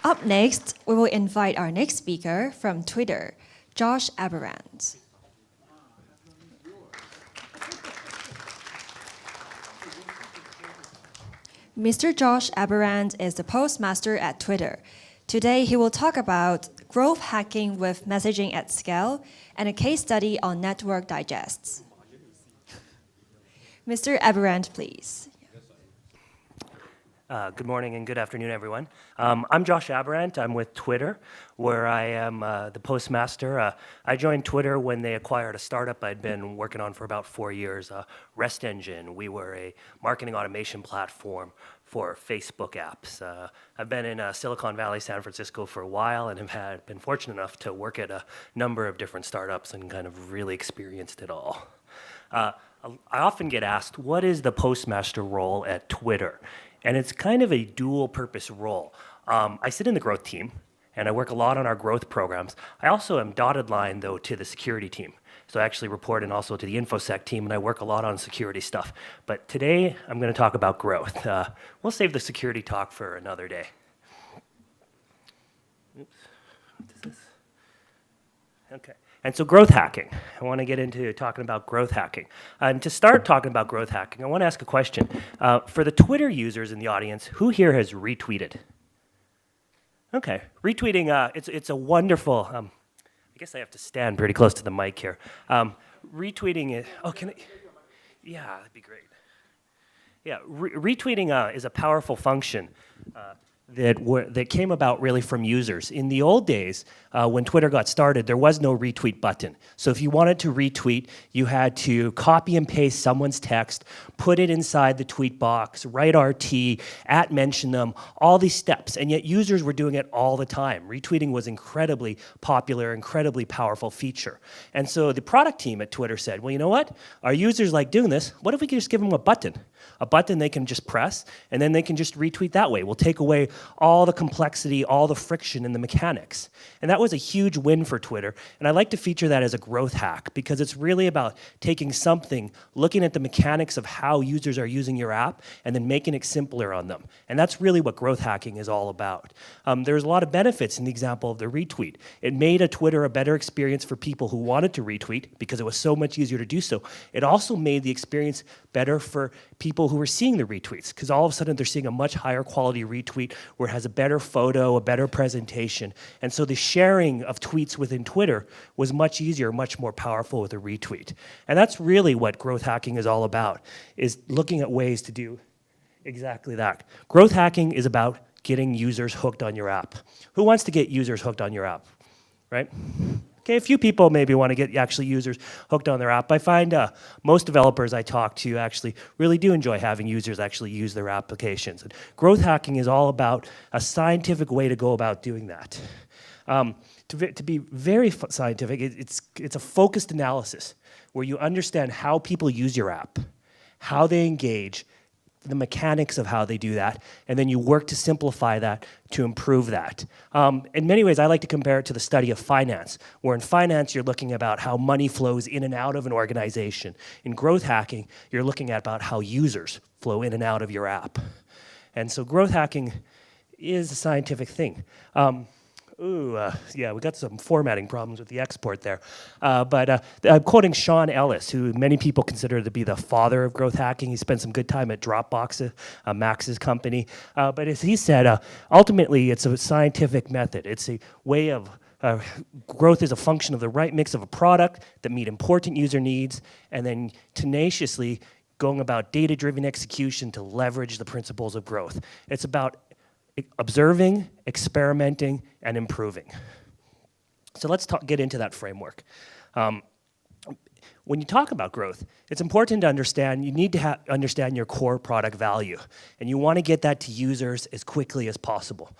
Up next, we will invite our next speaker from Twitter, Josh Aberant. Mr. Josh Aberant is the postmaster at Twitter. Today, he will talk about growth hacking with messaging at scale and a case study on network digests. Mr. Aberant, please. Good morning and good afternoon, everyone. I'm Josh Aberant. I'm with Twitter, where I am the postmaster. I joined Twitter when they acquired a startup I'd been working on for about 4 years, REST Engine. We were a marketing automation platform for Facebook apps. I've been in Silicon Valley, San Francisco for a while, and have been fortunate enough to work at a number of different startups and kind of really experienced it all. I often get asked, what is the postmaster role at Twitter? And it's kind of a dual purpose role. I sit in the growth team, and I work a lot on our growth programs. I also am dotted line, though, to the security team. So I actually report in also to the InfoSec team, and I work a lot on security stuff. But today, I'm going to talk about growth. We'll save the security talk for another day. Oops. What is this? Okay. And so growth hacking. I want to get into talking about growth hacking. And to start talking about growth hacking, I want to ask a question. For the Twitter users in the audience, who here has retweeted? Okay, retweeting, it's a wonderful, I guess I have to stand pretty close to the mic here. Retweeting, can I? Yeah, that'd be great. Yeah, retweeting is a powerful function that came about really from users. In the old days, when Twitter got started, there was no retweet button. So if you wanted to retweet, you had to copy and paste someone's text, put it inside the tweet box, write RT, mention them, all these steps. And yet users were doing it all the time. Retweeting was incredibly popular, incredibly powerful feature. And so the product team at Twitter said, well, you know what? Our users like doing this. What if we could just give them a button? A button they can just press, and then they can just retweet that way. We'll take away all the complexity, all the friction in the mechanics. And that was a huge win for Twitter. And I like to feature that as a growth hack because it's really about taking something, looking at the mechanics of how users are using your app, and then making it simpler on them. And that's really what growth hacking is all about. There's a lot of benefits in the example of the retweet. It made a Twitter a better experience for people who wanted to retweet because it was so much easier to do so. It also made the experience better for people who were seeing the retweets, because all of a sudden they're seeing a much higher quality retweet where it has a better photo, a better presentation. And so the sharing of tweets within Twitter was much easier, much more powerful with a retweet. And that's really what growth hacking is all about, is looking at ways to do exactly that. Growth hacking is about getting users hooked on your app. Who wants to get users hooked on your app, right? Okay, a few people maybe want to get actually users hooked on their app. I find most developers I talk to actually really do enjoy having users actually use their applications. And growth hacking is all about a scientific way to go about doing that. To be very scientific, it's a focused analysis where you understand how people use your app, how they engage, the mechanics of how they do that, and then you work to simplify that, to improve that. In many ways, I like to compare it to the study of finance, where in finance, you're looking about how money flows in and out of an organization. In growth hacking, you're looking at about how users flow in and out of your app. And so growth hacking is a scientific thing. Yeah, we got some formatting problems with the export there. But I'm quoting Sean Ellis, who many people consider to be the father of growth hacking. He spent some good time at Dropbox, Max's company. But as he said, ultimately, it's a scientific method. It's a way of growth is a function of the right mix of a product that meet important user needs, and then tenaciously going about data-driven execution to leverage the principles of growth. It's about observing, experimenting, and improving. So let's get into that framework. When you talk about growth, it's important to understand, you need to understand your core product value, and you want to get that to users as quickly as possible.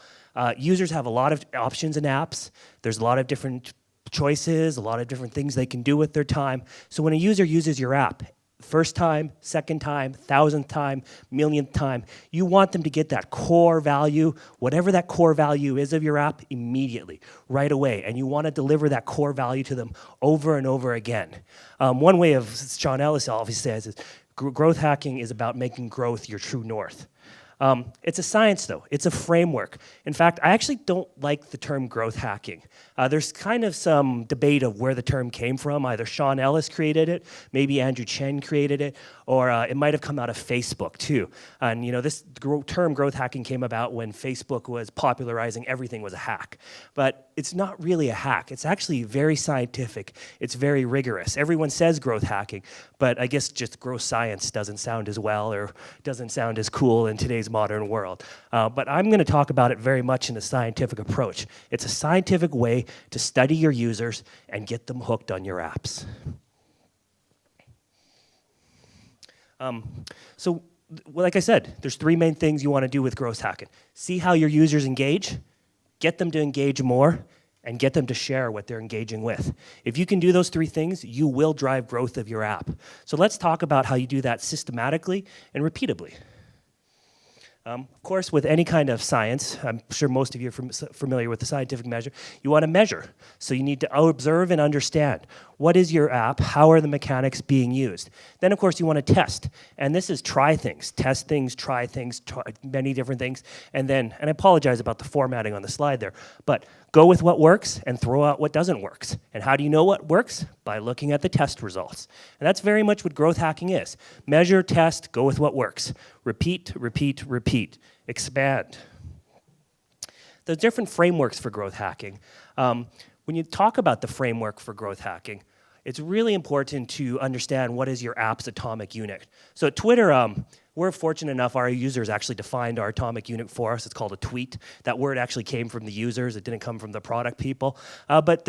Users have a lot of options in apps. There's a lot of different choices, a lot of different things they can do with their time. So when a user uses your app, first time, second time, 1,000th time, millionth time, you want them to get that core value, whatever that core value is of your app, immediately, right away. And you want to deliver that core value to them over and over again. One way of, Sean Ellis always says, is growth hacking is about making growth your true north. It's a science, though. It's a framework. In fact, I actually don't like the term growth hacking. There's kind of some debate of where the term came from. Either Sean Ellis created it, maybe Andrew Chen created it, or it might have come out of Facebook, too. And, this term growth hacking came about when Facebook was popularizing everything was a hack. But it's not really a hack. It's actually very scientific. It's very rigorous. Everyone says growth hacking, but I guess just growth science doesn't sound as well or doesn't sound as cool in today's modern world. But I'm going to talk about it very much in a scientific approach. It's a scientific way to study your users and get them hooked on your apps. So, like I said, there's three main things you want to do with growth hacking. See how your users engage, get them to engage more, and get them to share what they're engaging with. If you can do those three things, you will drive growth of your app. So let's talk about how you do that systematically and repeatably. Of course, with any kind of science, I'm sure most of you are familiar with the scientific measure, you want to measure. So you need to observe and understand. What is your app? How are the mechanics being used? Then, of course, you want to test. And this is try things, test things, try things, try many different things. And then, and I apologize about the formatting on the slide there, but go with what works and throw out what doesn't work. And how do you know what works? By looking at the test results. And that's very much what growth hacking is. Measure, test, go with what works. Repeat, repeat, repeat. Expand. There's different frameworks for growth hacking. When you talk about the framework for growth hacking, it's really important to understand what is your app's atomic unit. So at Twitter, we're fortunate enough our users actually defined our atomic unit for us. It's called a tweet. That word actually came from the users. It didn't come from the product people. But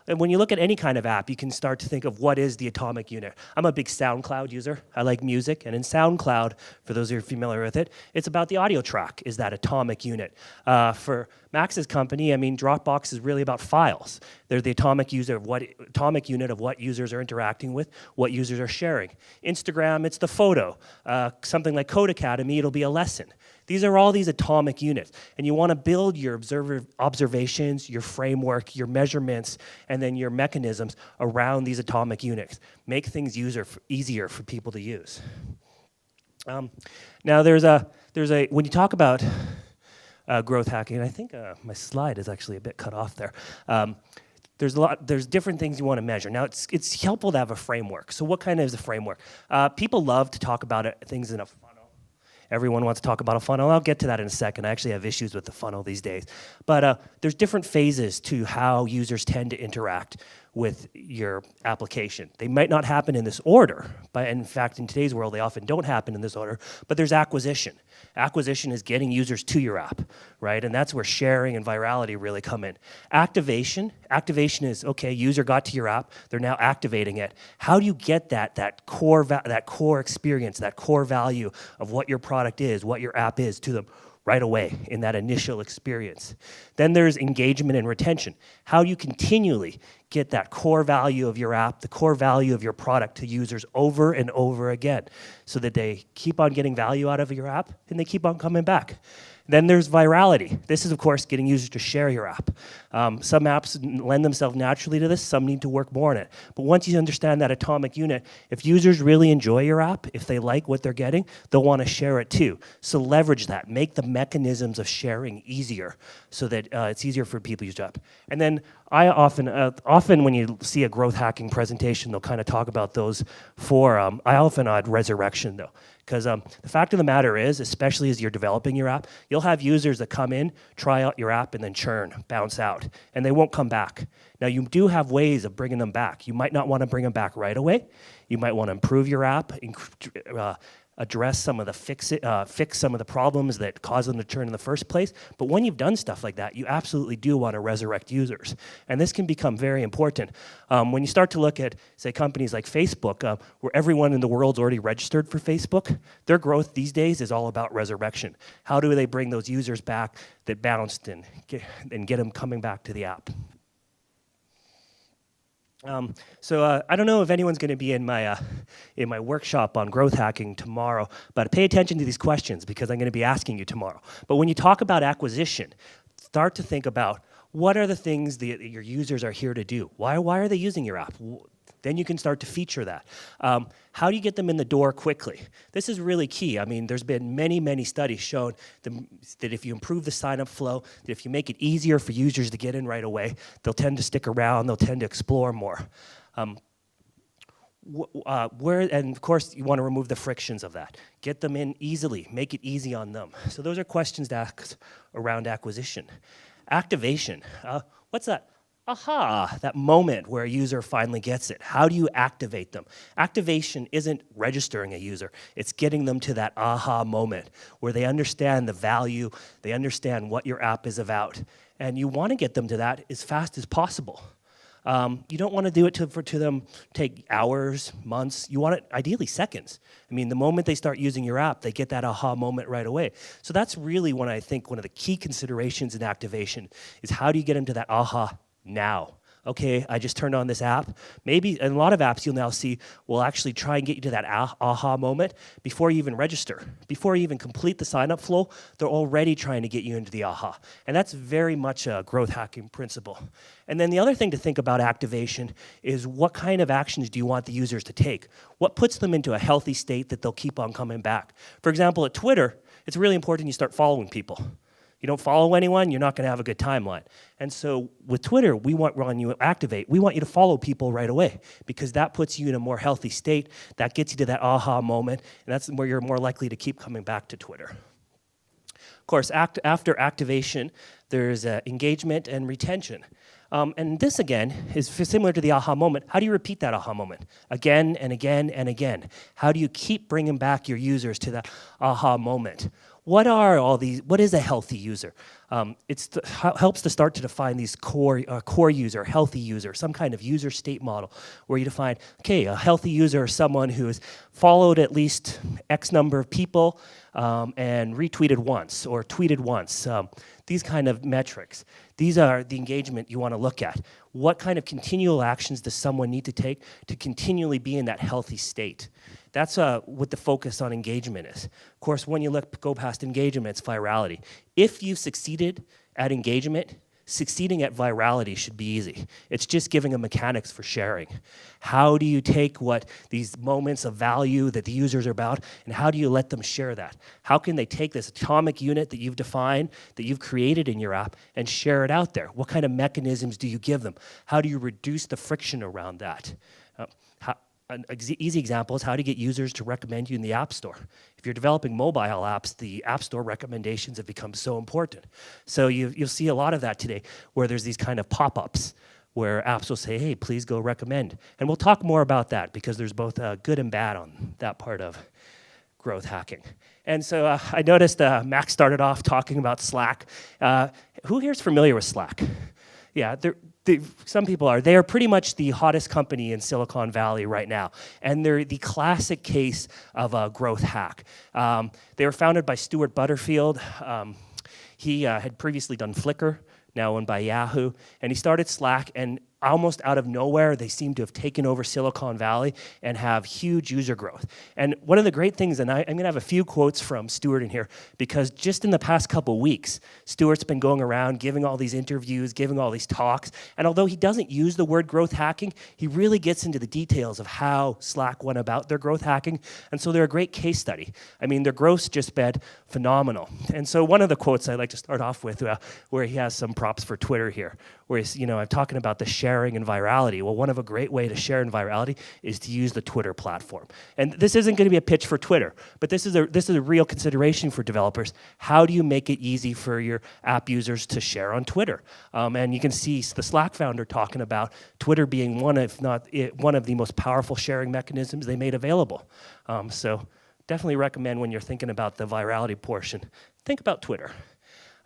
when you look at any kind of app, you can start to think of what is the atomic unit. I'm a big SoundCloud user. I like music. And in SoundCloud, for those who are familiar with it, it's about the audio track is that atomic unit. For Max's company, I mean, Dropbox is really about files. They're the atomic unit of what users are interacting with, what users are sharing. Instagram, it's the photo. Something like Code Academy, it'll be a lesson. These are all these atomic units. And you want to build your observations, your framework, your measurements, and then your mechanisms around these atomic units. Make things easier for people to use. Now, when you talk about growth hacking, and I think my slide is actually a bit cut off there. There's different things you want to measure. Now, it's helpful to have a framework. So what kind of is a framework? People love to talk about things in a funnel. Everyone wants to talk about a funnel. I'll get to that in a second. I actually have issues with the funnel these days. But there's different phases to how users tend to interact with your application. They might not happen in this order, but in fact, in today's world, they often don't happen in this order, but there's acquisition. Acquisition is getting users to your app, right? And that's where sharing and virality really come in. Activation is, okay, user got to your app, they're now activating it. How do you get that core experience, that core value of what your product is, what your app is to them right away in that initial experience? Then there's engagement and retention. How do you continually get that core value of your app, the core value of your product to users over and over again so that they keep on getting value out of your app and they keep on coming back? Then there's virality. This is, of course, getting users to share your app. Some apps lend themselves naturally to this. Some need to work more on it. But once you understand that atomic unit, if users really enjoy your app, if they like what they're getting, they'll want to share it too. So leverage that. Make the mechanisms of sharing easier so that it's easier for people to use your app. And then I often when you see a growth hacking presentation, they'll kind of talk about those four. I often add resurrection, though. Because the fact of the matter is, especially as you're developing your app, you'll have users that come in, try out your app, and then churn, bounce out, and they won't come back. Now, you do have ways of bringing them back. You might not want to bring them back right away. You might want to improve your app, address some of the fix some of the problems that cause them to churn in the first place. But when you've done stuff like that, you absolutely do want to resurrect users. And this can become very important. When you start to look at, say, companies like Facebook, where everyone in the world's already registered for Facebook, their growth these days is all about resurrection. How do they bring those users back that bounced and get them coming back to the app? So I don't know if anyone's going to be in my workshop on growth hacking tomorrow, but pay attention to these questions because I'm going to be asking you tomorrow. But when you talk about acquisition, start to think about what are the things that your users are here to do. Why are they using your app? Then you can start to feature that. How do you get them in the door quickly? This is really key. I mean, there's been many studies showing that if you improve the sign-up flow, that if you make it easier for users to get in right away, they'll tend to stick around, they'll tend to explore more. And of course, you want to remove the frictions of that. Get them in easily, make it easy on them. So those are questions to ask around acquisition. Activation, what's that? Aha, that moment where a user finally gets it. How do you activate them? Activation isn't registering a user. It's getting them to that aha moment where they understand the value, they understand what your app is about. And you want to get them to that as fast as possible. You don't want to do it to them take hours, months. You want it ideally seconds. I mean, the moment they start using your app, they get that aha moment right away. So that's really when I think one of the key considerations in activation is how do you get them to that aha now? Okay, I just turned on this app. Maybe in a lot of apps you'll now see will actually try and get you to that aha moment before you even register. Before you even complete the sign-up flow, they're already trying to get you into the aha. And that's very much a growth hacking principle. And then the other thing to think about activation is what kind of actions do you want the users to take? What puts them into a healthy state that they'll keep on coming back? For example, at Twitter, it's really important you start following people. You don't follow anyone, you're not going to have a good timeline. And so with Twitter, when you activate, we want you to follow people right away because that puts you in a more healthy state. That gets you to that aha moment, and that's where you're more likely to keep coming back to Twitter. Of course, after activation, there's engagement and retention. And this, again, is similar to the aha moment. How do you repeat that aha moment? Again and again and again. How do you keep bringing back your users to that aha moment? What is a healthy user? It helps to start to define these core user, healthy user, some kind of user state model where you define, okay, a healthy user is someone who has followed at least X number of people and retweeted once or tweeted once. These kind of metrics. These are the engagement you want to look at. What kind of continual actions does someone need to take to continually be in that healthy state? That's what the focus on engagement is. Of course, when you go past engagement, it's virality. If you've succeeded at engagement, succeeding at virality should be easy. It's just giving them mechanics for sharing. How do you take these moments of value that the users are about, and how do you let them share that? How can they take this atomic unit that you've defined, that you've created in your app, and share it out there? What kind of mechanisms do you give them? How do you reduce the friction around that? An easy example is how to get users to recommend you in the App Store. If you're developing mobile apps, the App Store recommendations have become so important. So you'll see a lot of that today where there's these kind of pop-ups where apps will say, hey, please go recommend. And we'll talk more about that because there's both good and bad on that part of growth hacking. And so I noticed Max started off talking about Slack. Who here is familiar with Slack? Yeah, some people are. They are pretty much the hottest company in Silicon Valley right now. And they're the classic case of a growth hack. They were founded by Stuart Butterfield. He had previously done Flickr, now owned by Yahoo. And he started Slack, and almost out of nowhere, they seem to have taken over Silicon Valley and have huge user growth. And one of the great things, and I'm going to have a few quotes from Stuart in here, because just in the past couple weeks, Stuart's been going around giving all these interviews, giving all these talks, and although he doesn't use the word growth hacking, he really gets into the details of how Slack went about their growth hacking, and so they're a great case study. I mean, their growth's just been phenomenal. And so one of the quotes I'd like to start off with, where he has some props for Twitter here, where he's, I'm talking about the sharing and virality. Well, one of a great way to share in virality is to use the Twitter platform. And this isn't going to be a pitch for Twitter, but this is a real consideration for developers. How do you make it easy for your app users to share on Twitter? And you can see the Slack founder talking about Twitter being one of the most powerful sharing mechanisms they made available. So definitely recommend when you're thinking about the virality portion, think about Twitter.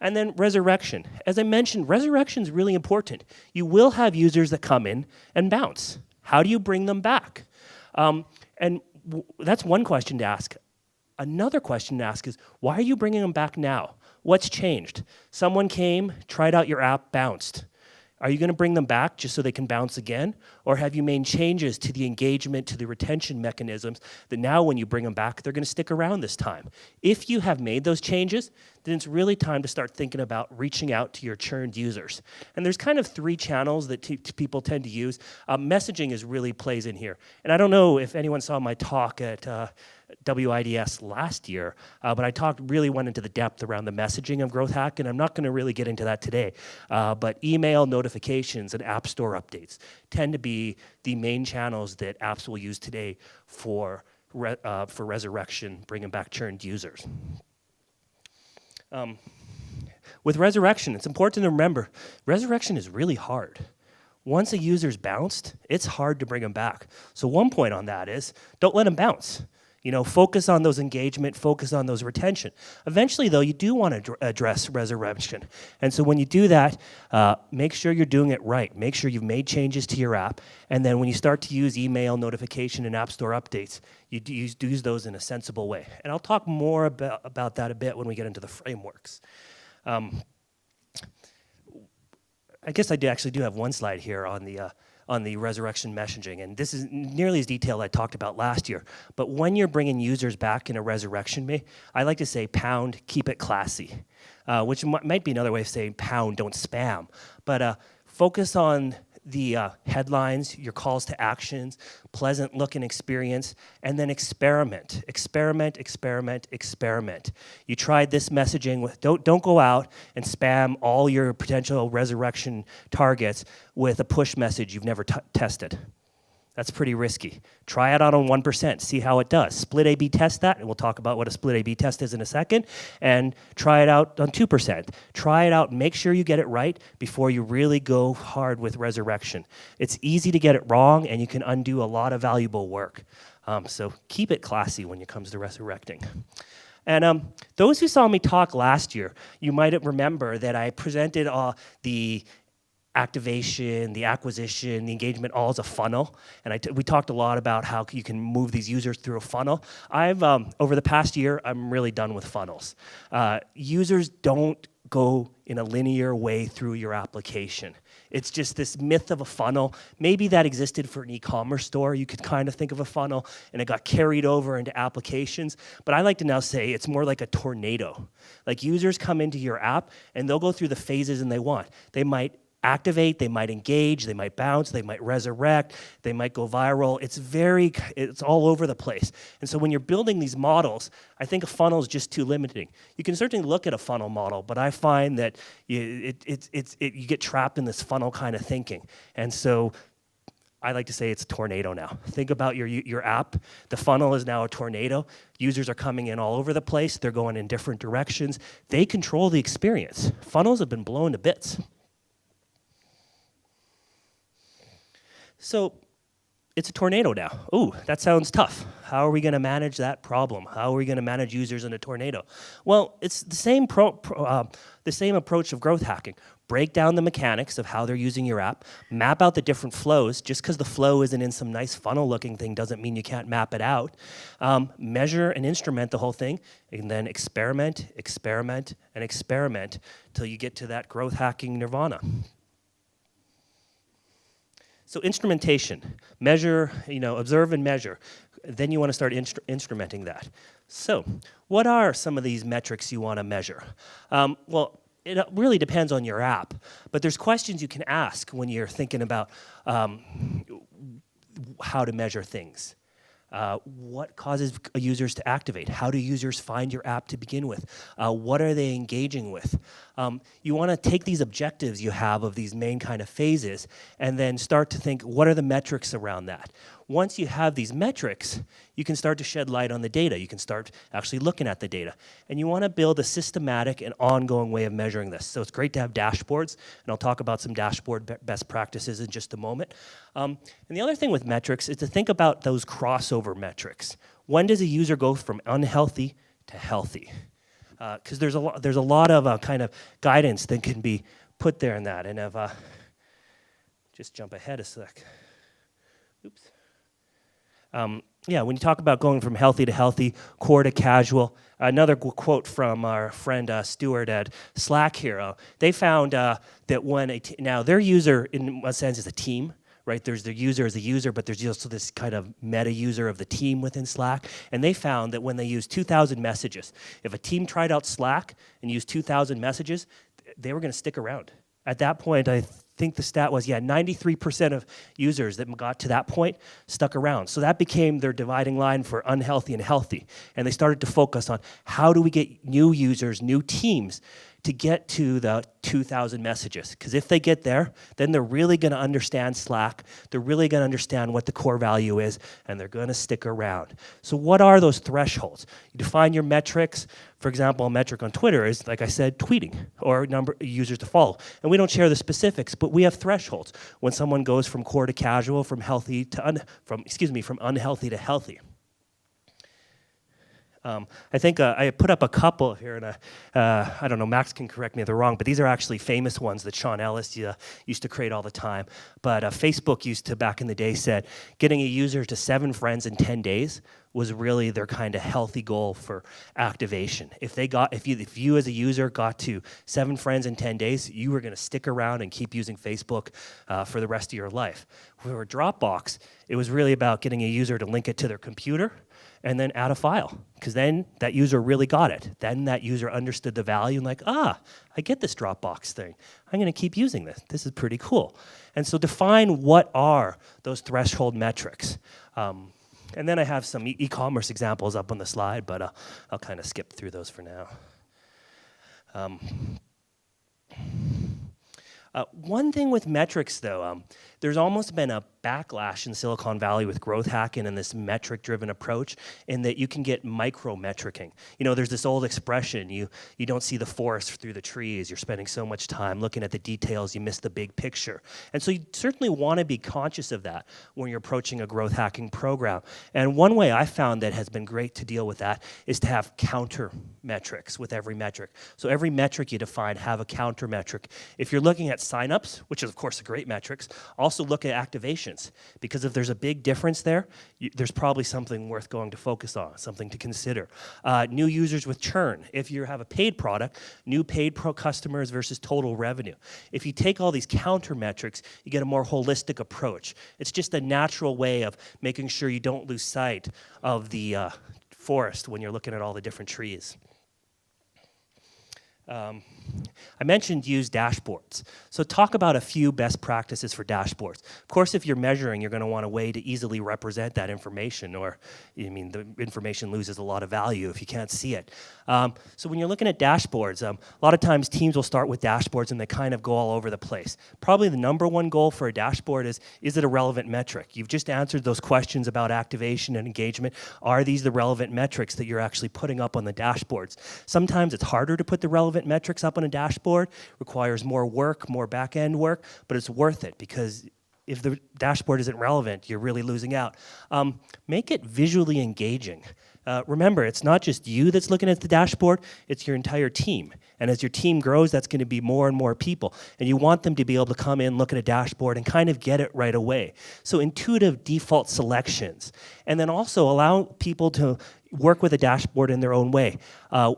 And then resurrection. As I mentioned, resurrection is really important. You will have users that come in and bounce. How do you bring them back? That's one question to ask. Another question to ask is, why are you bringing them back now? What's changed? Someone came, tried out your app, bounced. Are you going to bring them back just so they can bounce again? Or have you made changes to the engagement, to the retention mechanisms that now when you bring them back, they're going to stick around this time? If you have made those changes, then it's really time to start thinking about reaching out to your churned users. And there's kind of 3 channels that people tend to use. Messaging really plays in here. And I don't know if anyone saw my talk at WIDS last year, but I really went into the depth around the messaging of growth hack, and I'm not going to really get into that today. But email notifications and app store updates tend to be the main channels that apps will use today for resurrection, bringing back churned users. With resurrection, it's important to remember, resurrection is really hard. Once a user's bounced, it's hard to bring them back. So one point on that is, don't let them bounce. Focus on those engagement, focus on those retention. Eventually, though, you do want to address resurrection. And so when you do that, make sure you're doing it right. Make sure you've made changes to your app. And then when you start to use email notification and app store updates, you use those in a sensible way. And I'll talk more about that a bit when we get into the frameworks. I guess I actually do have one slide here on the resurrection messaging, and this is nearly as detailed I talked about last year. But when you're bringing users back in a resurrection, I like to say pound, keep it classy, which might be another way of saying pound, don't spam. But focus on the headlines, your calls to actions, pleasant looking experience, and then experiment. Experiment, experiment, experiment. You tried this messaging with, don't go out and spam all your potential resurrection targets with a push message you've never tested. That's pretty risky. Try it out on 1%, see how it does. Split A/B test that, and we'll talk about what a split A/B test is in a second, and try it out on 2%. Try it out, make sure you get it right before you really go hard with resurrection. It's easy to get it wrong, and you can undo a lot of valuable work. So keep it classy when it comes to resurrecting. And those who saw me talk last year, you might remember that I presented the activation, the acquisition, the engagement, all as a funnel. And we talked a lot about how you can move these users through a funnel. Over the past year, I'm really done with funnels. Users don't go in a linear way through your application. It's just this myth of a funnel. Maybe that existed for an e-commerce store. You could kind of think of a funnel, and it got carried over into applications. But I like to now say it's more like a tornado. Like users come into your app, and they'll go through the phases and they want. They might activate, they might engage, they might bounce, they might resurrect, they might go viral. It's all over the place. And so when you're building these models, I think a funnel is just too limiting. You can certainly look at a funnel model, but I find that you get trapped in this funnel kind of thinking. And so I like to say it's a tornado now. Think about your app. The funnel is now a tornado. Users are coming in all over the place. They're going in different directions. They control the experience. Funnels have been blown to bits. So it's a tornado now. Ooh, that sounds tough. How are we going to manage that problem? How are we going to manage users in a tornado? Well, it's the same approach of growth hacking. Break down the mechanics of how they're using your app, map out the different flows. Just because the flow isn't in some nice funnel-looking thing doesn't mean you can't map it out. Measure and instrument the whole thing, and then experiment, experiment, and experiment till you get to that growth hacking nirvana. So instrumentation, measure, observe and measure. Then you want to start instrumenting that. So what are some of these metrics you want to measure? Well, it really depends on your app, but there's questions you can ask when you're thinking about how to measure things. What causes users to activate? How do users find your app to begin with? What are they engaging with? You want to take these objectives you have of these main kind of phases and then start to think, what are the metrics around that? Once you have these metrics, you can start to shed light on the data. You can start actually looking at the data. And you want to build a systematic and ongoing way of measuring this. So it's great to have dashboards, and I'll talk about some dashboard best practices in just a moment. And the other thing with metrics is to think about those crossover metrics. When does a user go from unhealthy to healthy? Because there's a lot of kind of guidance that can be put there in that. And just jump ahead a sec. Oops. Yeah, when you talk about going from healthy to healthy, core to casual, another quote from our friend Stuart at Slack here. They found that when now their user, in one sense, is a team, right? There's the user as a user, but there's also this kind of meta user of the team within Slack. And they found that when they use 2,000 messages, if a team tried out Slack and used 2,000 messages, they were going to stick around. At that point, I think the stat was, 93% of users that got to that point stuck around. So that became their dividing line for unhealthy and healthy. And they started to focus on how do we get new users, new teams to get to the 2,000 messages. Because if they get there, then they're really going to understand Slack. They're really going to understand what the core value is, and they're going to stick around. So what are those thresholds? You define your metrics. For example, a metric on Twitter is, like I said, tweeting or number of users to follow. And we don't share the specifics, but we have thresholds when someone goes from core to casual, from healthy to from unhealthy to healthy. I think I put up a couple here, and I don't know, Max can correct me if they're wrong, but these are actually famous ones that Sean Ellis used to create all the time. But Facebook used to, back in the day, said getting a user to 7 friends in 10 days was really their kind of healthy goal for activation. If you as a user got to 7 friends in 10 days, you were going to stick around and keep using Facebook for the rest of your life. For Dropbox, it was really about getting a user to link it to their computer and then add a file, because then that user really got it. Then that user understood the value and I get this Dropbox thing. I'm going to keep using this. This is pretty cool. And so define what are those threshold metrics. And then I have some e-commerce examples up on the slide, but I'll kind of skip through those for now. One thing with metrics, though, there's almost been a backlash in Silicon Valley with growth hacking and this metric-driven approach in that you can get micro-metricing. You know, there's this old expression, you don't see the forest through the trees. You're spending so much time looking at the details, you miss the big picture. And so you certainly want to be conscious of that when you're approaching a growth hacking program. And one way I found that has been great to deal with that is to have counter metrics with every metric. So every metric you define, have a counter metric. If you're looking at signups, which is of course a great metrics, also look at activations, because if there's a big difference there, there's probably something worth going to focus on, something to consider. New users with churn. If you have a paid product, new paid customers versus total revenue. If you take all these counter metrics, you get a more holistic approach. It's just a natural way of making sure you don't lose sight of the forest when you're looking at all the different trees. I mentioned use dashboards. So talk about a few best practices for dashboards. Of course, if you're measuring, you're going to want a way to easily represent that information, or the information loses a lot of value if you can't see it. So when you're looking at dashboards, a lot of times teams will start with dashboards and they kind of go all over the place. Probably the number one goal for a dashboard is it a relevant metric? You've just answered those questions about activation and engagement. Are these the relevant metrics that you're actually putting up on the dashboards? Sometimes it's harder to put the relevant metrics up on a dashboard, requires more work, more back-end work, but it's worth it, because if the dashboard isn't relevant, you're really losing out. Make it visually engaging. Remember, it's not just you that's looking at the dashboard, it's your entire team. And as your team grows, that's going to be more and more people. And you want them to be able to come in, look at a dashboard, and kind of get it right away. So intuitive default selections. And then also allow people to work with a dashboard in their own way.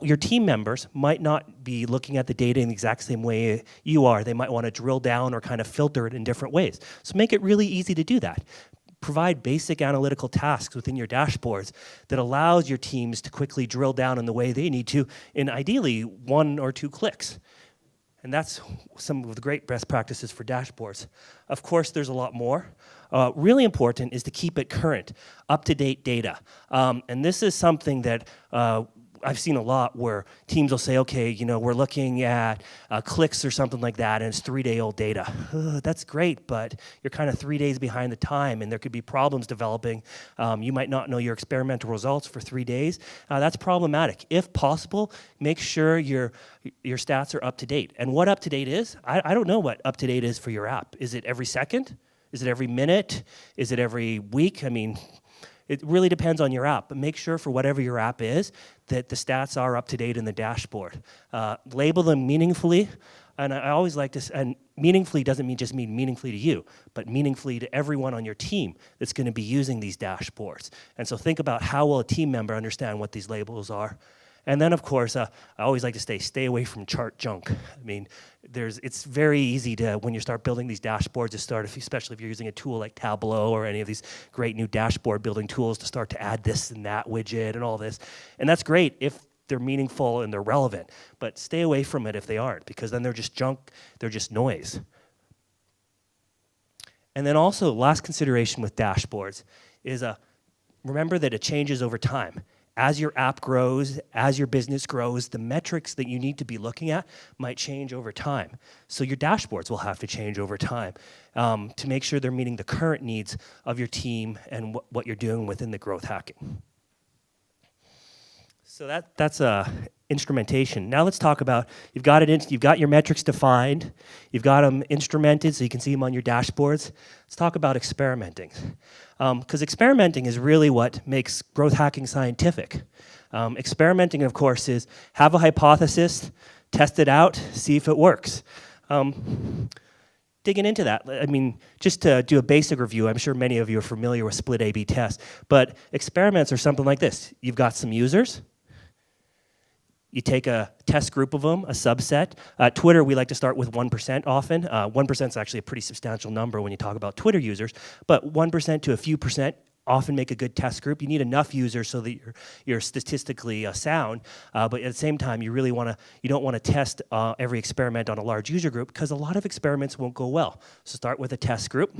Your team members might not be looking at the data in the exact same way you are. They might want to drill down or kind of filter it in different ways. So make it really easy to do that. Provide basic analytical tasks within your dashboards that allows your teams to quickly drill down in the way they need to in ideally 1 or 2 clicks. And that's some of the great best practices for dashboards. Of course, there's a lot more. Really important is to keep it current, up-to-date data. And this is something that I've seen a lot where teams will say, okay, we're looking at clicks or something like that, and it's 3-day-old data. That's great, but you're kind of 3 days behind the time, and there could be problems developing. You might not know your experimental results for 3 days. That's problematic. If possible, make sure your stats are up to date. And what up to date is, I don't know what up to date is for your app. Is it every second? Is it every minute? Is it every week? It really depends on your app, but make sure for whatever your app is that the stats are up to date in the dashboard. Label them meaningfully. And I always like to, and meaningfully doesn't mean just meaningfully to you, but meaningfully to everyone on your team that's going to be using these dashboards. And so think about how will a team member understand what these labels are. And then, of course, I always like to stay away from chart junk. I mean, it's very easy to, when you start building these dashboards, especially if you're using a tool like Tableau or any of these great new dashboard building tools, to start to add this and that widget and all this. And that's great if they're meaningful and they're relevant, but stay away from it if they aren't, because then they're just junk, they're just noise. And then also, last consideration with dashboards is remember that it changes over time. As your app grows, as your business grows, the metrics that you need to be looking at might change over time. So your dashboards will have to change over time to make sure they're meeting the current needs of your team and what you're doing within the growth hacking. So that's instrumentation. Now let's talk about, you've got your metrics defined, you've got them instrumented so you can see them on your dashboards. Let's talk about experimenting. Because experimenting is really what makes growth hacking scientific. Experimenting, of course, is have a hypothesis, test it out, see if it works. Digging into that, I mean, just to do a basic review, I'm sure many of you are familiar with split A/B tests, but experiments are something like this. You've got some users. You take a test group of them, a subset. At Twitter, we like to start with 1% often. 1% is actually a pretty substantial number when you talk about Twitter users, but 1% to a few percent often make a good test group. You need enough users so that you're statistically sound, but at the same time, you don't want to test every experiment on a large user group because a lot of experiments won't go well. So start with a test group.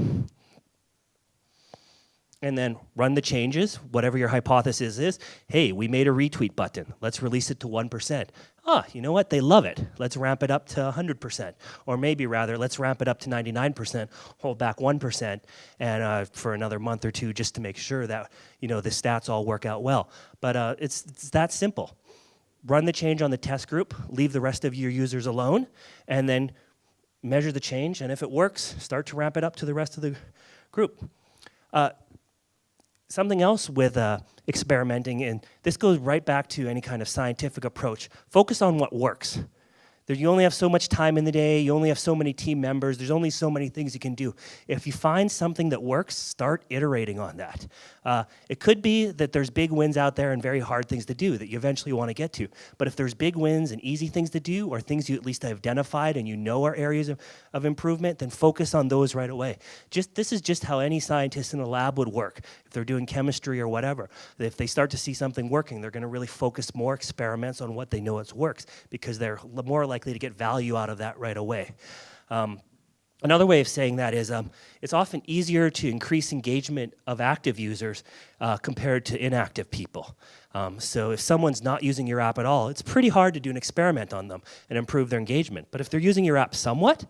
And then run the changes, whatever your hypothesis is. Hey, we made a retweet button. Let's release it to 1%. You know what? They love it. Let's ramp it up to 100%. Or maybe rather, let's ramp it up to 99%, hold back 1%, and for another month or two just to make sure that the stats all work out well. But it's that simple. Run the change on the test group, leave the rest of your users alone, and then measure the change. And if it works, start to ramp it up to the rest of the group. Something else with experimenting, and this goes right back to any kind of scientific approach, focus on what works. You only have so much time in the day, you only have so many team members, there's only so many things you can do. If you find something that works, start iterating on that. It could be that there's big wins out there and very hard things to do that you eventually want to get to. But if there's big wins and easy things to do, or things you at least have identified and you know are areas of improvement, then focus on those right away. This is just how any scientist in a lab would work. If they're doing chemistry or whatever, if they start to see something working, they're going to really focus more experiments on what they know works, because they're more likely to get value out of that right away. Another way of saying that is it's often easier to increase engagement of active users compared to inactive people. So if someone's not using your app at all, it's pretty hard to do an experiment on them and improve their engagement. But if they're using your app somewhat,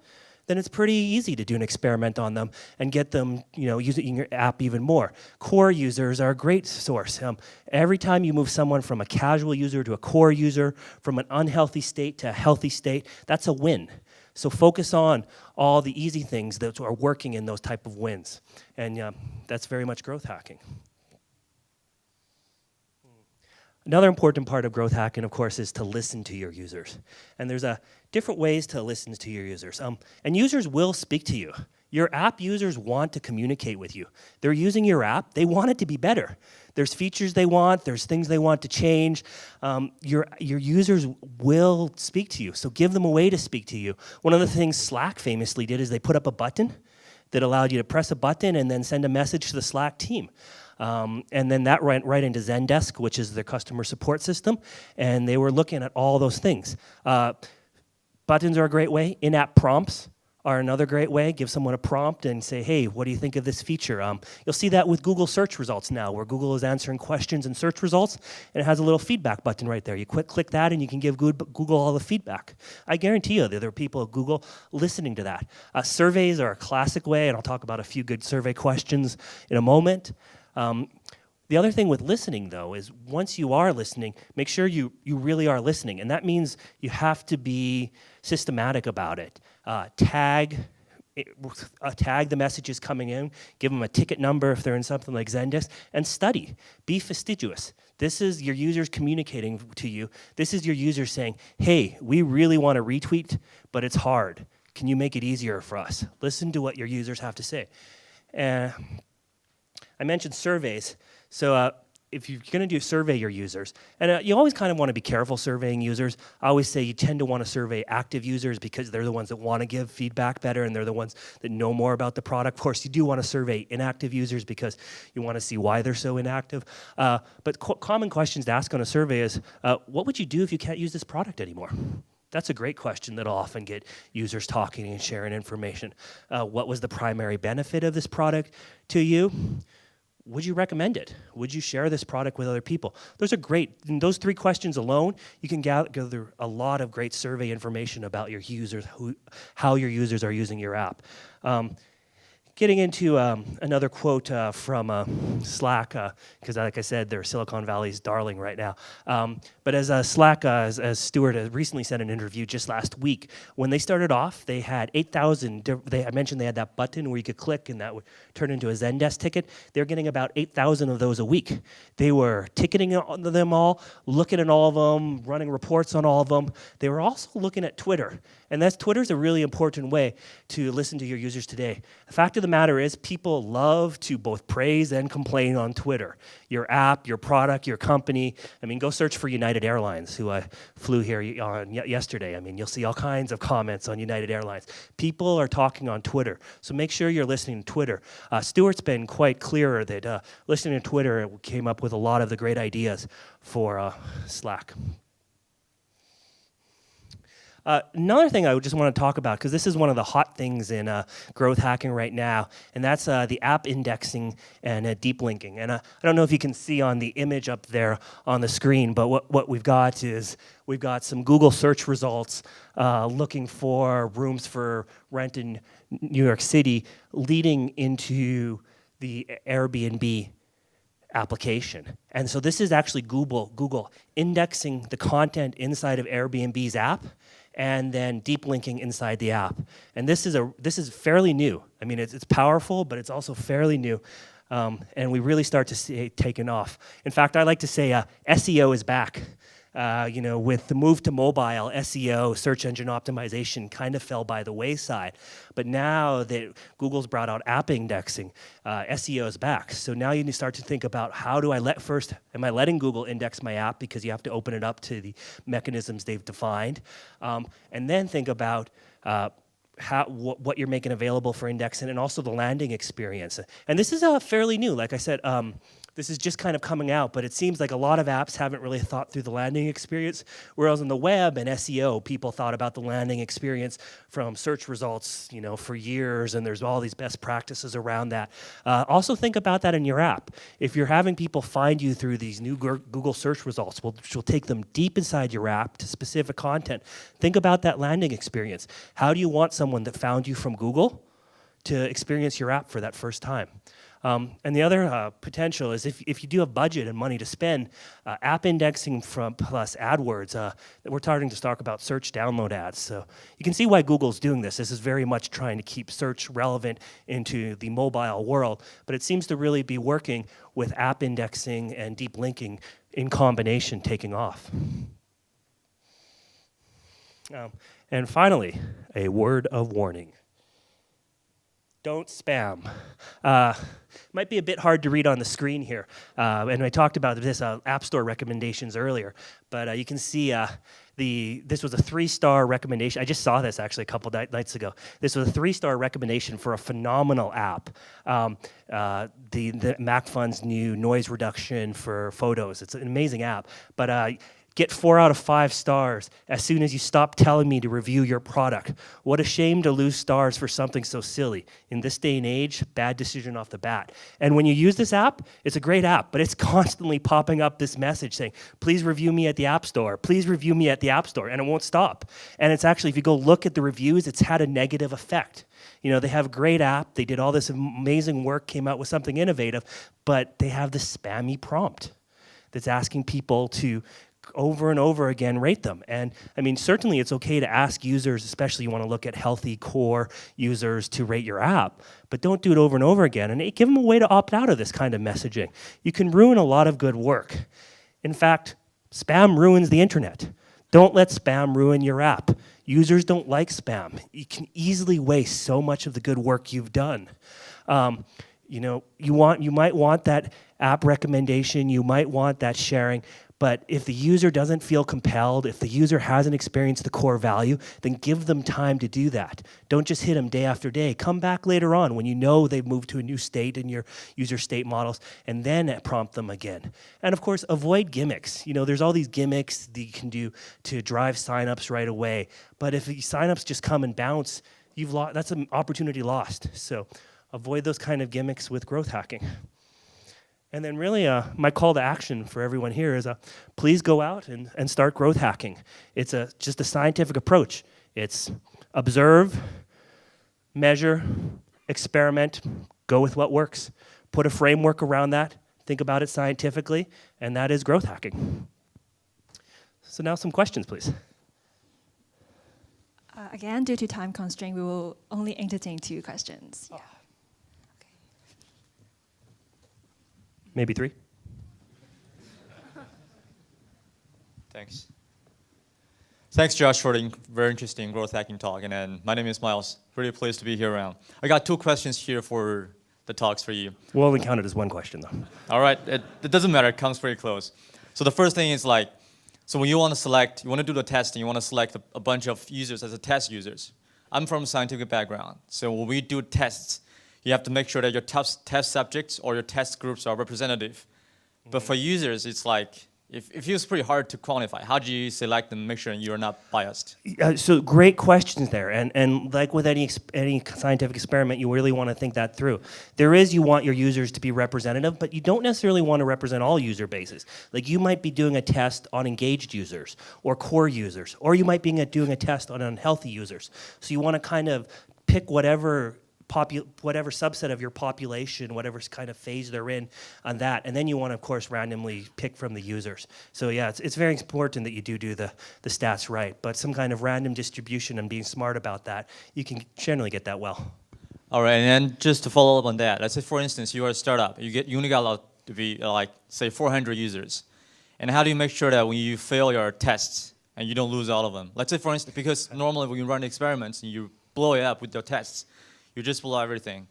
then it's pretty easy to do an experiment on them and get them, using your app even more. Core users are a great source. Every time you move someone from a casual user to a core user, from an unhealthy state to a healthy state, that's a win. So focus on all the easy things that are working in those type of wins. And that's very much growth hacking. Another important part of growth hacking, of course, is to listen to your users. And there's different ways to listen to your users. And users will speak to you. Your app users want to communicate with you. They're using your app. They want it to be better. There's features they want. There's things they want to change. Your users will speak to you, so give them a way to speak to you. One of the things Slack famously did is they put up a button that allowed you to press a button and then send a message to the Slack team. And then that went right into Zendesk, which is their customer support system, and they were looking at all those things. Buttons are a great way. In-app prompts are another great way. Give someone a prompt and say, hey, what do you think of this feature? You'll see that with Google search results now, where Google is answering questions in search results, and it has a little feedback button right there. You click that, and you can give Google all the feedback. I guarantee you that there are people at Google listening to that. Surveys are a classic way, and I'll talk about a few good survey questions in a moment. The other thing with listening, though, is once you are listening, make sure you really are listening. And that means you have to be systematic about it. Tag tag the messages coming in, give them a ticket number if they're in something like Zendesk, and study. Be fastidious. This is your users communicating to you. This is your users saying, hey, we really want to retweet, but it's hard. Can you make it easier for us? Listen to what your users have to say. I mentioned surveys. So if you're going to survey your users, and you always kind of want to be careful surveying users. I always say you tend to want to survey active users because they're the ones that want to give feedback better and they're the ones that know more about the product. Of course, you do want to survey inactive users because you want to see why they're so inactive. But common questions to ask on a survey is, what would you do if you can't use this product anymore? That's a great question that'll often get users talking and sharing information. What was the primary benefit of this product to you? Would you recommend it? Would you share this product with other people? Those are great. In those 3 questions alone, you can gather a lot of great survey information about your users, how your users are using your app. Getting into another quote from Slack, because like I said, they're Silicon Valley's darling right now. But as Slack, as Stuart has recently said in an interview just last week, when they started off, they had 8,000, I mentioned they had that button where you could click and that would turn into a Zendesk ticket. They're getting about 8,000 of those a week. They were ticketing them all, looking at all of them, running reports on all of them. They were also looking at Twitter. And Twitter's a really important way to listen to your users today. The fact of the matter is people love to both praise and complain on Twitter. Your app, your product, your company. I mean, go search for United Airlines, who I flew here on yesterday. I mean, you'll see all kinds of comments on United Airlines. People are talking on Twitter, so make sure you're listening to Twitter. Stuart's been quite clear that listening to Twitter came up with a lot of the great ideas for Slack. Another thing I just want to talk about, because this is one of the hot things in growth hacking right now, and that's the app indexing and deep linking. And I don't know if you can see on the image up there on the screen, but what we've got is we've got some Google search results looking for rooms for rent in New York City leading into the Airbnb application. And so this is actually Google indexing the content inside of Airbnb's app and then deep linking inside the app. And this is fairly new. I mean, it's powerful, but it's also fairly new. And we really start to see it taking off. In fact, I like to say SEO is back. With the move to mobile, SEO, search engine optimization, kind of fell by the wayside. But now that Google's brought out app indexing, SEO is back. So now you need to start to think about how do I am I letting Google index my app because you have to open it up to the mechanisms they've defined, and then think about what you're making available for indexing and also the landing experience. And this is fairly new. Like I said, this is just kind of coming out, but it seems like a lot of apps haven't really thought through the landing experience, whereas on the web and SEO, people thought about the landing experience from search results, for years, and there's all these best practices around that. Also think about that in your app. If you're having people find you through these new Google search results, which will take them deep inside your app to specific content, think about that landing experience. How do you want someone that found you from Google to experience your app for that first time? And the other potential is if you do have budget and money to spend, app indexing plus AdWords, we're starting to talk about search download ads. So you can see why Google's doing this. This is very much trying to keep search relevant into the mobile world, but it seems to really be working with app indexing and deep linking in combination taking off. And finally, a word of warning. Don't spam. Might be a bit hard to read on the screen here. And I talked about this App Store recommendations earlier, but you can see this was a 3-star recommendation. I just saw this actually a couple nights ago. This was a 3-star recommendation for a phenomenal app. The Mac Fund's new noise reduction for photos. It's an amazing app, but get 4 out of 5 stars as soon as you stop telling me to review your product. What a shame to lose stars for something so silly. In this day and age, bad decision off the bat. And when you use this app, it's a great app, but it's constantly popping up this message saying, please review me at the App Store, please review me at the App Store, and it won't stop. And it's actually, if you go look at the reviews, it's had a negative effect. They have a great app, they did all this amazing work, came out with something innovative, but they have this spammy prompt that's asking people to over and over again rate them. And I mean, certainly it's okay to ask users, especially you want to look at healthy core users, to rate your app, but don't do it over and over again. And give them a way to opt out of this kind of messaging. You can ruin a lot of good work. In fact, spam ruins the internet. Don't let spam ruin your app. Users don't like spam. You can easily waste so much of the good work you've done. You know, you might want that app recommendation, you might want that sharing, but if the user doesn't feel compelled, if the user hasn't experienced the core value, then give them time to do that. Don't just hit them day after day. Come back later on when you know they've moved to a new state in your user state models, and then prompt them again. And of course, avoid gimmicks. You know, there's all these gimmicks that you can do to drive signups right away, but if the signups just come and bounce, that's an opportunity lost. So avoid those kind of gimmicks with growth hacking. And then really my call to action for everyone here is please go out and start growth hacking. It's just a scientific approach. It's observe, measure, experiment, go with what works. Put a framework around that, think about it scientifically, and that is growth hacking. So now some questions, please. Again, due to time constraint, we will only entertain 2 questions. Yeah. Maybe 3. Thanks. Thanks, Josh, for the very interesting growth hacking talk. And then my name is Miles. Really pleased to be here around. I got 2 questions here for the talks for you. We'll only count it as 1 question, though. All right, it doesn't matter. It comes pretty close. So the first thing is like, so when you want to do the testing, you want to select a bunch of users as a test users. I'm from a scientific background, so when we do tests, you have to make sure that your test subjects or your test groups are representative. But for users, it's like, it feels pretty hard to quantify. How do you select them and make sure you're not biased? So great questions there. And like with any scientific experiment, you really want to think that through. You want your users to be representative, but you don't necessarily want to represent all user bases. Like you might be doing a test on engaged users or core users, or you might be doing a test on unhealthy users. So you want to kind of pick whatever subset of your population, whatever kind of phase they're in on that. And then you want to, of course, randomly pick from the users. So yeah, it's very important that you do the stats right. But some kind of random distribution and being smart about that, you can generally get that well. All right, and then just to follow up on that, let's say, for instance, you are a startup. You only got to be like, say, 400 users. And how do you make sure that when you fail your tests and you don't lose all of them? Let's say, for instance, because normally when you run experiments and you blow it up with your tests, you just blow everything.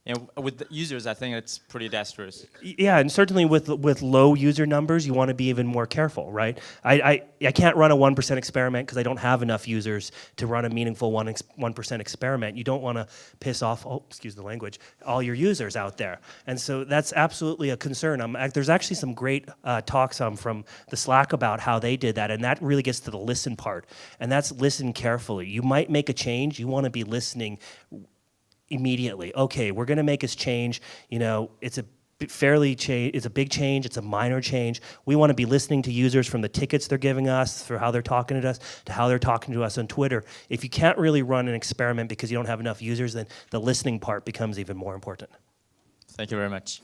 And with the users, I think it's pretty disastrous. Yeah, and certainly with low user numbers, you want to be even more careful, right? I can't run a 1% experiment because I don't have enough users to run a meaningful 1% experiment. You don't want to piss off, excuse the language, all your users out there. And so that's absolutely a concern. There's actually some great talks from the Slack about how they did that, and that really gets to the listen part. And that's listen carefully. You might make a change. You want to be listening immediately. Okay, we're going to make this change. You know, it's a big change. It's a minor change. We want to be listening to users from the tickets they're giving us, for how they're talking to us, to how they're talking to us on Twitter. If you can't really run an experiment because you don't have enough users, then the listening part becomes even more important. Thank you very much.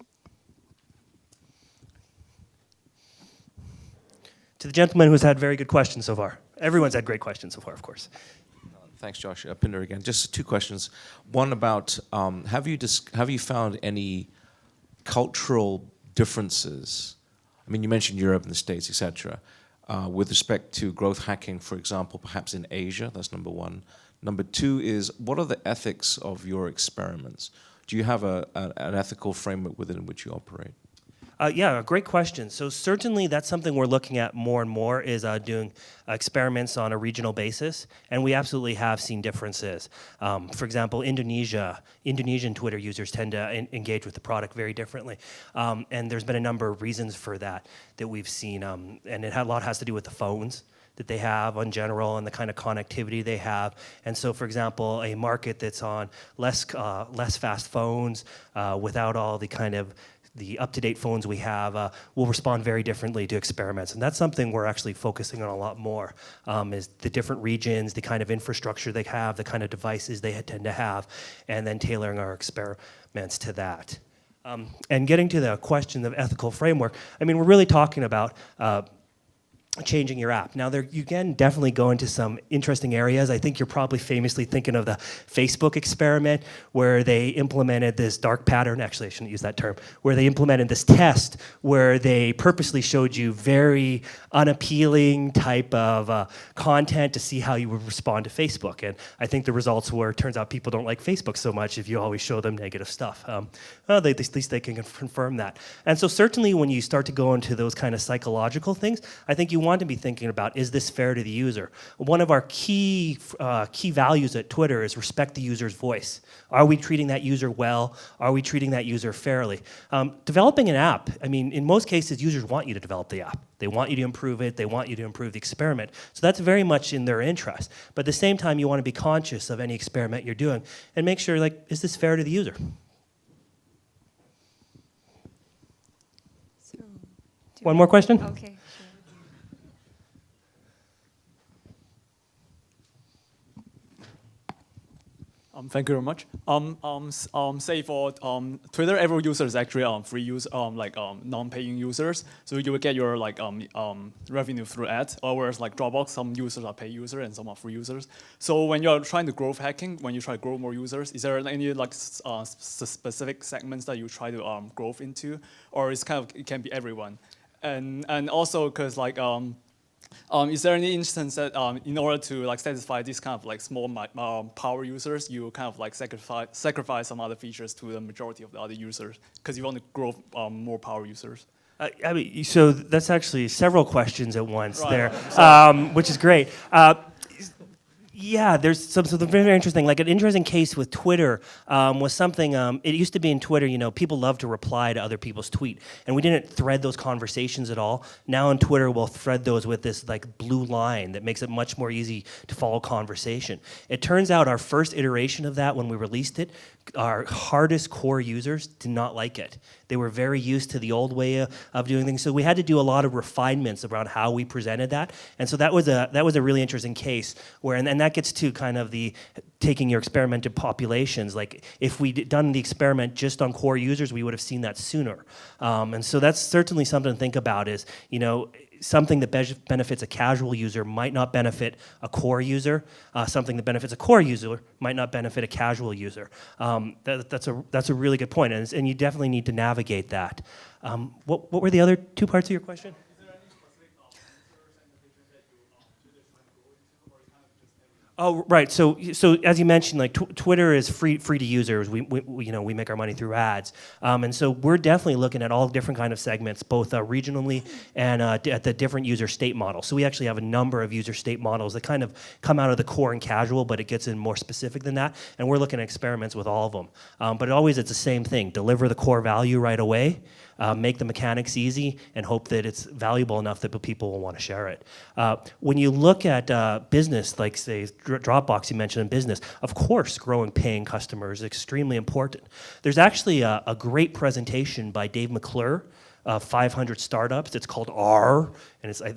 To the gentleman who's had very good questions so far. Everyone's had great questions so far, of course. Thanks, Josh. Pinder again. Just 2 questions. One about, have you found any cultural differences? I mean, you mentioned Europe and the States, etc. With respect to growth hacking, for example, perhaps in Asia. That's number 1. Number 2 is, what are the ethics of your experiments? Do you have an ethical framework within which you operate? Yeah, great question. So certainly that's something we're looking at more and more, is doing experiments on a regional basis, and we absolutely have seen differences. For example, Indonesian Twitter users tend to engage with the product very differently, and there's been a number of reasons for that we've seen, and a lot has to do with the phones that they have in general and the kind of connectivity they have. And so, for example, a market that's on less fast phones, without all the kind of the up-to-date phones we have, will respond very differently to experiments. And that's something we're actually focusing on a lot more, is the different regions, the kind of infrastructure they have, the kind of devices they tend to have, and then tailoring our experiments to that. And getting to the question of ethical framework, I mean, we're really talking about changing your app. Now, you can definitely go into some interesting areas. I think you're probably famously thinking of the Facebook experiment where they implemented this dark pattern, actually I shouldn't use that term, where they implemented this test where they purposely showed you very unappealing type of content to see how you would respond to Facebook. And I think the results were, it turns out people don't like Facebook so much if you always show them negative stuff. Well, at least they can confirm that. And so certainly when you start to go into those kind of psychological things, I think you want to be thinking about, is this fair to the user? One of our key values at Twitter is respect the user's voice. Are we treating that user well? Are we treating that user fairly? Developing an app, I mean, in most cases, users want you to develop the app. They want you to improve it. They want you to improve the experiment. So that's very much in their interest. But at the same time, you want to be conscious of any experiment you're doing and make sure, like, is this fair to the user? So, One more question? Okay. Thank you very much. Say for Twitter, every user is actually free use, non-paying users. So you will get your revenue through ads. Or whereas like Dropbox, some users are paid users and some are free users. So when you're trying to growth hacking, when you try to grow more users, is there any specific segments that you try to growth into, or it's it can be everyone? And also because is there any instance that in order to satisfy these kind of small power users, you kind of sacrifice some other features to the majority of the other users because you want to grow more power users? I mean, so that's actually several questions at once there, which is great. Yeah, there's something very, very interesting. Like an interesting case with Twitter was something, it used to be in Twitter, people love to reply to other people's tweet. And we didn't thread those conversations at all. Now on Twitter, we'll thread those with this blue line that makes it much more easy to follow conversation. It turns out our first iteration of that when we released it, our hardest core users did not like it. They were very used to the old way of doing things. So we had to do a lot of refinements around how we presented that. And so that was a really interesting case where, and that gets to kind of the taking your experimented populations. Like if we'd done the experiment just on core users, we would have seen that sooner. And so that's certainly something to think about is, something that benefits a casual user might not benefit a core user. Something that benefits a core user might not benefit a casual user. That's a really good point, and you definitely need to navigate that. What were the other two parts of your question? Oh, right. So as you mentioned, Twitter is free to users. We make our money through ads, and so we're definitely looking at all different kind of segments, both regionally and at the different user state models. So we actually have a number of user state models that kind of come out of the core and casual, but it gets in more specific than that. And we're looking at experiments with all of them. But always it's the same thing: deliver the core value right away. Make the mechanics easy, and hope that it's valuable enough that people will want to share it. When you look at business, like say Dropbox you mentioned in business, of course growing paying customers is extremely important. There's actually a great presentation by Dave McClure, 500 startups. It's called R,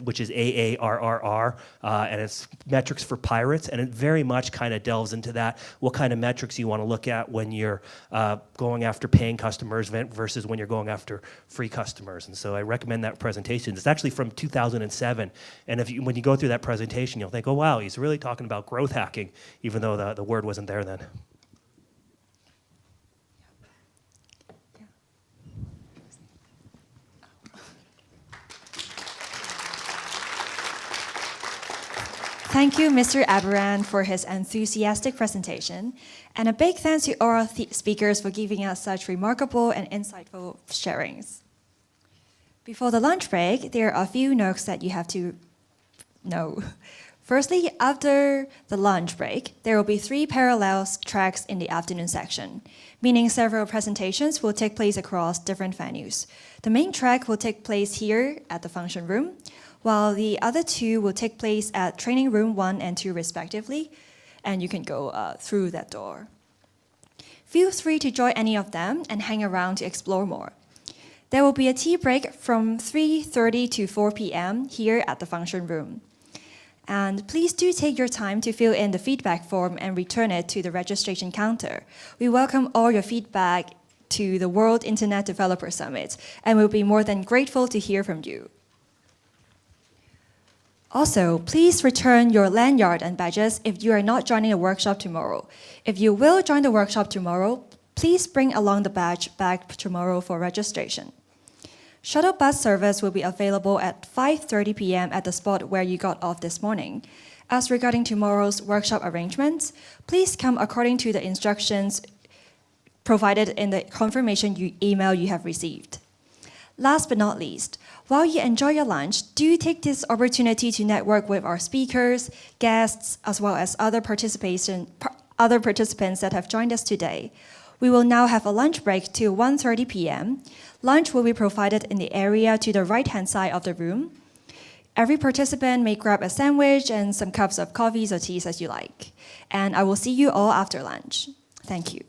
which is AARRR, and it's metrics for pirates, and it very much kind of delves into that, what kind of metrics you want to look at when you're going after paying customers versus when you're going after free customers. And so I recommend that presentation. It's actually from 2007, and when you go through that presentation, you'll think, oh wow, he's really talking about growth hacking, even though the word wasn't there then. Thank you, Mr. Aberant, for his enthusiastic presentation. And a big thanks to all our speakers for giving us such remarkable and insightful sharings. Before the lunch break, there are a few notes that you have to know. Firstly, after the lunch break, there will be 3 parallel tracks in the afternoon section, meaning several presentations will take place across different venues. The main track will take place here at the function room, while the other 2 will take place at training room 1 and 2 respectively, and you can go through that door. Feel free to join any of them and hang around to explore more. There will be a tea break from 3:30 to 4 p.m. here at the function room. And please do take your time to fill in the feedback form and return it to the registration counter. We welcome all your feedback to the World Internet Developer Summit, and we'll be more than grateful to hear from you. Also, please return your lanyard and badges if you are not joining the workshop tomorrow. If you will join the workshop tomorrow, please bring along the badge back tomorrow for registration. Shuttle bus service will be available at 5:30 p.m. at the spot where you got off this morning. As regarding tomorrow's workshop arrangements, please come according to the instructions provided in the confirmation email you have received. Last but not least, while you enjoy your lunch, do take this opportunity to network with our speakers, guests, as well as other participants that have joined us today. We will now have a lunch break till 1:30 p.m. Lunch will be provided in the area to the right-hand side of the room. Every participant may grab a sandwich and some cups of coffees or teas as you like. And I will see you all after lunch. Thank you.